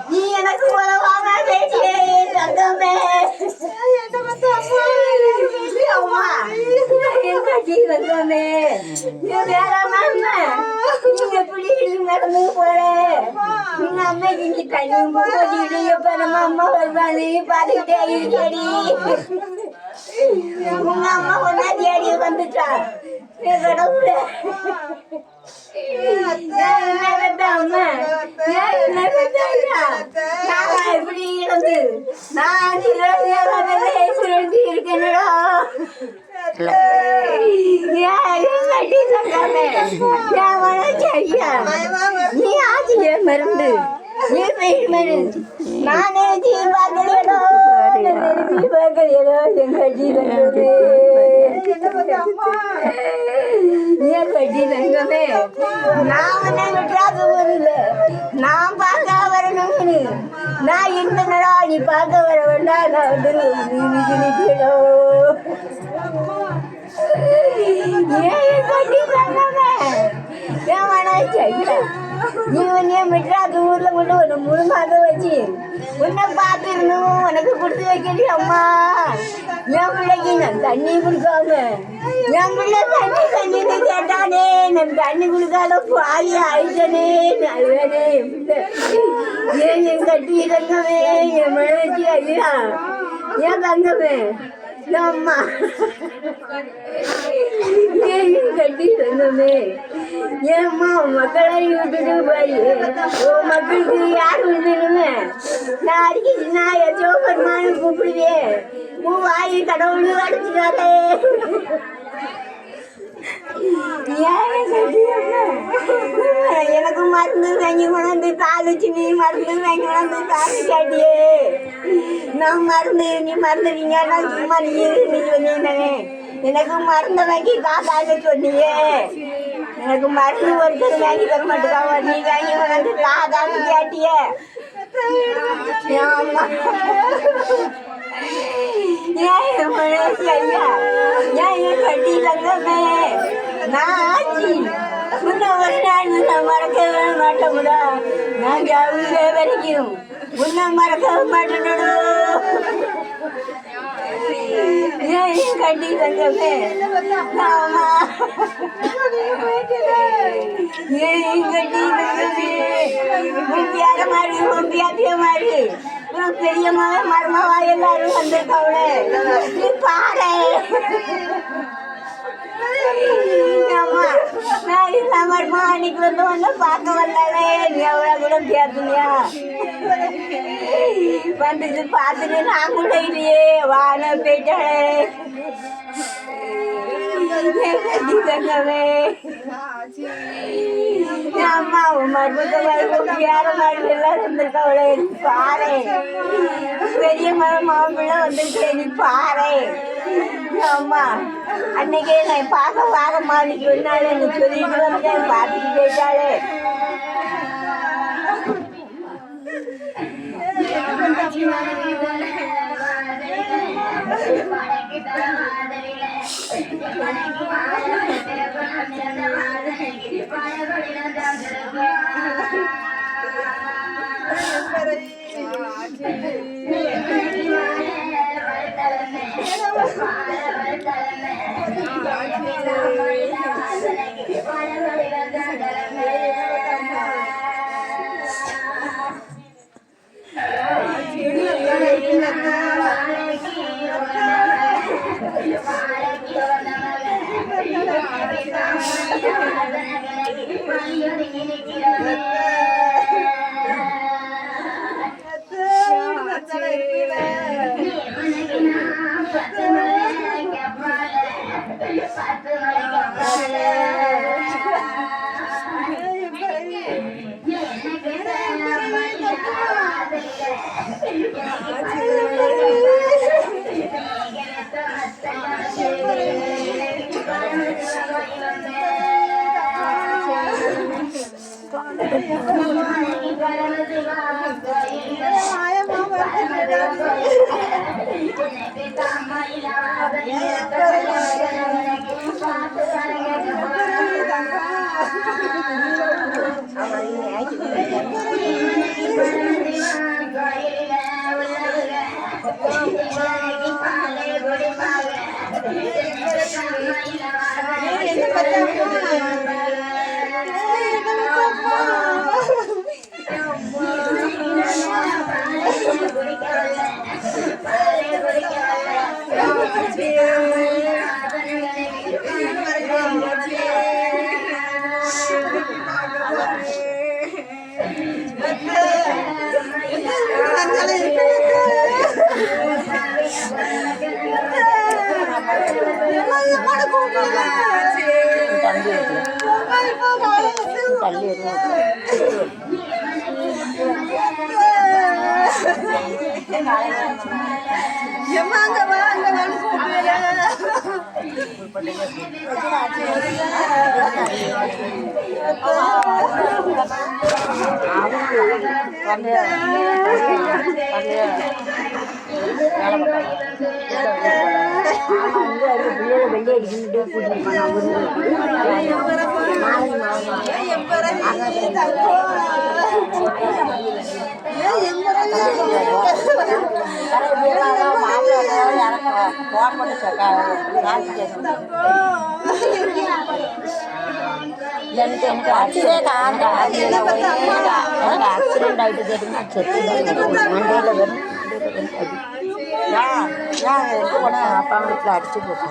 நீ எனக்கு உதவாம பேசியே தங்கமே அம்மா தங்கமே வேற மாமா நீங்க எப்படி நடந்து போற நீங்க அம்மைக்கு நீ தண்ணி போச்சுக்கிட்டு எப்ப நம்ம அம்மா வருவான்னு பாத்துக்கிட்டே இருக்கடி உங்க அம்மா ஒன்னா தேடி வந்துட்டா கடவுள இப்படி இருந்து நான் இருக்கேன்டா நீ ஆட்சிய மருந்து நீ மருந்து நானே பார்க்கலையோ பார்க்கலையோ எங்க ஜீவன் தங்கமே நான் உன்னை விட்டாத ஊரில் நான் பார்க்க வரணும்னு நான் இருந்தனடா நீ பார்க்க வர வேண்டாம் நான் நீ உன்னைய மெட்ராஸ் ஊர்ல கொண்டு ஒரு 3 மாதம் வச்சு உன்னை பார்த்துருந்தோம் உனக்கு கொடுத்து வைக்கலையே அம்மா என் பிள்ளைக்கு நான் தண்ணி கொடுக்காம என் பிள்ளை தண்ணின்னு கேட்டானே நான் தண்ணி கொடுக்காத பாதி ஆயிட்டனே அழுவேனே ஏன் என் கட்டி தங்கமே என் மழை வச்சு ஐயா ஏன் தங்கமே அம்மா கட்டி தங்கமே ஏம்மா மக்களை விட்டுட்டு போய் உன் மக்களுக்கு யார் விட்டுடுமே நான் அடிக்கடி நான் எச்சோ பெருமானு கூப்பிடுவேன் உன் வாயு கடவுள் அடிச்சுட்டாரே எனக்கு மருந்து வாங்கி கொண்டாந்து தாளிச்சு நீ மருந்து வாங்கி கொண்டாந்து தாளி காட்டியே நான் மருந்து நீ மருந்துறீங்க நான் சும்மா நீ சொன்னீங்க எனக்கு மருந்தை வாங்கி தாத்தான்னு சொன்னியே எனக்கு மருந்து ஒருத்தர் வாங்கி தர மாட்டேங்காவ நீ வாங்கி கொண்டாந்து தாத்தான்னு கேட்டிய ஆமா ஏன் கட்டி தங்கமே நான் ஆச்சு முன்ன ஒரு நாள் நான் மறக்கவே மாட்டேன்டா நான் ஜாவுல வரைக்கும் முன்ன மறக்கவே மாட்டேன் ஏன் கட்டி தங்கமே ஆமா ஏன் கட்டி தங்கமே முக்கியார மாதிரி முக்கியாத்திய மாதிரி பெரிய மருமவா எல்லாரும் வந்திருக்கவள நீ பாரு ஆமா நான் இந்த மருமா அன்னைக்கு வந்து ஒன்னு பார்க்க வரலே நீ எவ்வளவு கூட பேசுனியா வந்துட்டு பார்த்துட்டு நான் கூட இல்லையே வான போயிட்டாளே அம்மா மருமக வேற மாதிரி எல்லாம் இருந்திருக்கவளே பாரு பெரிய மாப்பிள்ளை வந்துருக்கே நீ பாரு அம்மா அன்னைக்கே நான் பார்க்க வார மாதிரி சொன்னாலே நீ சொல்லிட்டு வந்தேன் பார்த்துட்டு போயிட்டாளே എനിക്ക് ആക്സിഡന്റ് ആയിട്ട് തരുന്ന ചെറുപ്പം ഞാൻ എനിക്ക് പോണ അപ്പം വീട്ടിൽ അടിച്ചു പോട്ടു.